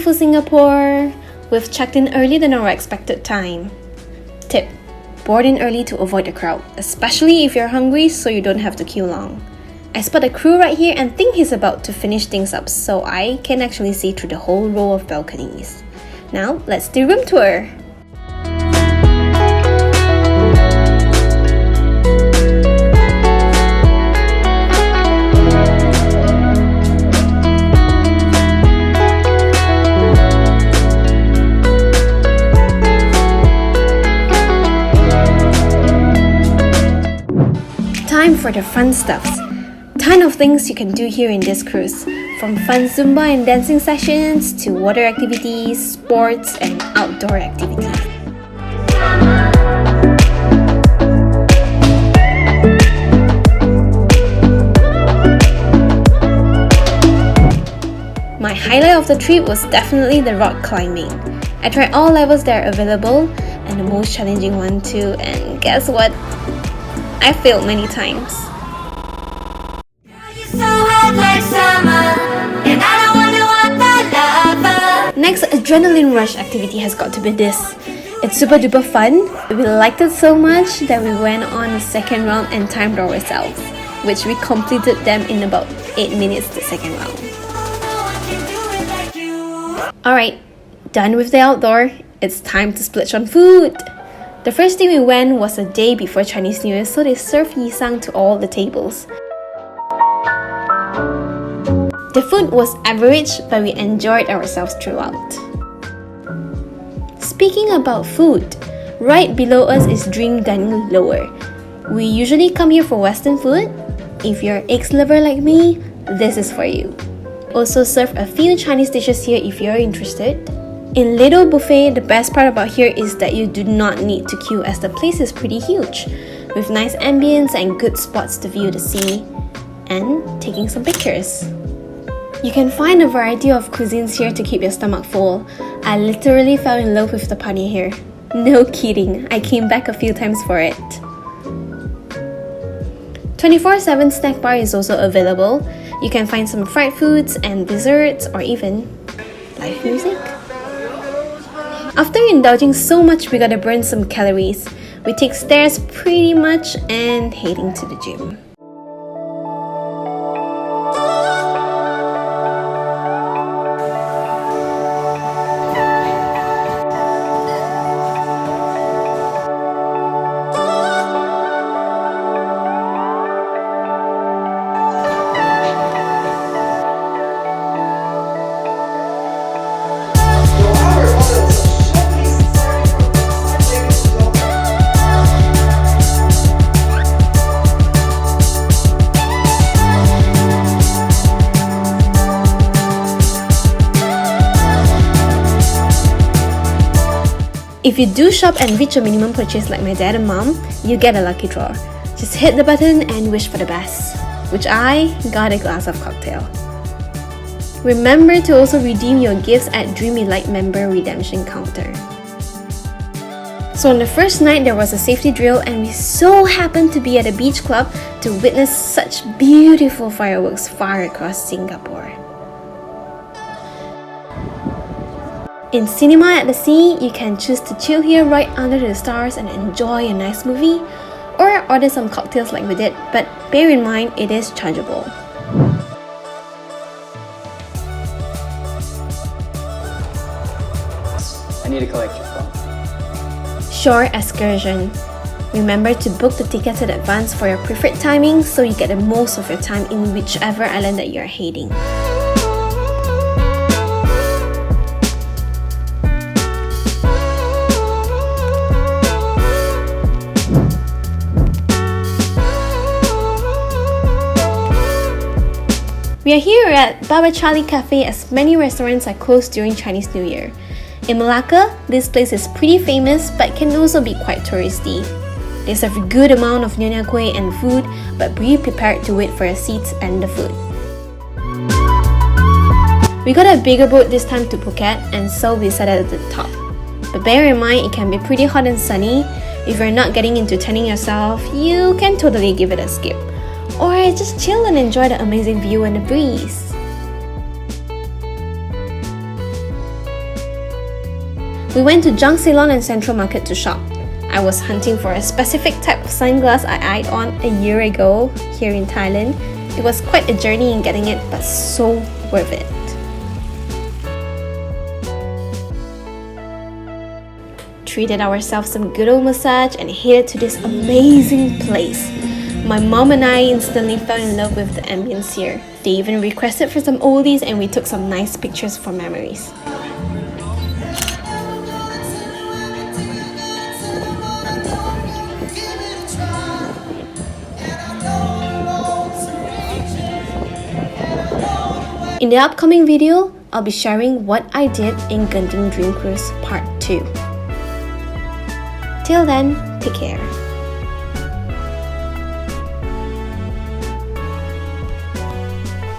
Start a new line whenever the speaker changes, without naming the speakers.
beautiful Singapore. We've checked in earlier than our expected time. Tip: board in early to avoid the crowd, especially if you're hungry so you don't have to queue long. I spot a crew right here and think he's about to finish things up so I can actually see through the whole row of balconies. Now, let's do room tour! Time for the fun stuffs. Ton of things you can do here in this cruise, from fun Zumba and dancing sessions to water activities, sports and outdoor activities. My highlight of the trip was definitely the rock climbing. I tried all levels that are available and the most challenging one too, and guess what? I failed many times. Next adrenaline rush activity has got to be this. It's super duper fun. We liked it so much that we went on a second round and timed ourselves, which we completed them in about 8 minutes the second round. Alright, done with the outdoor. It's time to splurge on food. The first day we went was a day before Chinese New Year, so they served yisang to all the tables. The food was average, but we enjoyed ourselves throughout. Speaking about food, right below us is Dream Dining Lower. We usually come here for Western food. If you're an eggs lover like me, this is for you. Also serve a few Chinese dishes here if you're interested. In Lido buffet, the best part about here is that you do not need to queue as the place is pretty huge, with nice ambience and good spots to view the sea and taking some pictures. You can find a variety of cuisines here to keep your stomach full. I literally fell in love with the pani here. No kidding, I came back a few times for it. 24/7 snack bar is also available. You can find some fried foods and desserts or even live music. After indulging so much, we gotta burn some calories. We take stairs pretty much and heading to the gym. If you do shop and reach a minimum purchase like my dad and mom, you get a lucky draw. Just hit the button and wish for the best, which I got a glass of cocktail. Remember to also redeem your gifts at Dream Elite member redemption counter. So on the first night there was a safety drill and we so happened to be at a beach club to witness such beautiful fireworks far across Singapore. In Cinema at the Sea, you can choose to chill here right under the stars and enjoy a nice movie, or order some cocktails like we did, but bear in mind it is chargeable.
I need to collect your phone.
Shore Excursion. Remember to book the tickets in advance for your preferred timing so you get the most of your time in whichever island that you're heading. We are here at Baba Charlie Cafe as many restaurants are closed during Chinese New Year. In Melaka, this place is pretty famous but can also be quite touristy. They serve a good amount of nyonya kueh and food, but be prepared to wait for your seats and the food. We got a bigger boat this time to Phuket, and so we sat at the top. But bear in mind it can be pretty hot and sunny. If you're not getting into tanning yourself, you can totally give it a skip. Or just chill and enjoy the amazing view and the breeze. We went to Jang Ceylon and Central Market to shop. I was hunting for a specific type of sunglass I eyed on a year ago here in Thailand. It was quite a journey in getting it, but so worth it. Treated ourselves some good old massage and headed to this amazing place. My mom and I instantly fell in love with the ambience here. They even requested for some oldies and we took some nice pictures for memories. In the upcoming video, I'll be sharing what I did in Genting Dream Cruise Part 2. Till then, take care.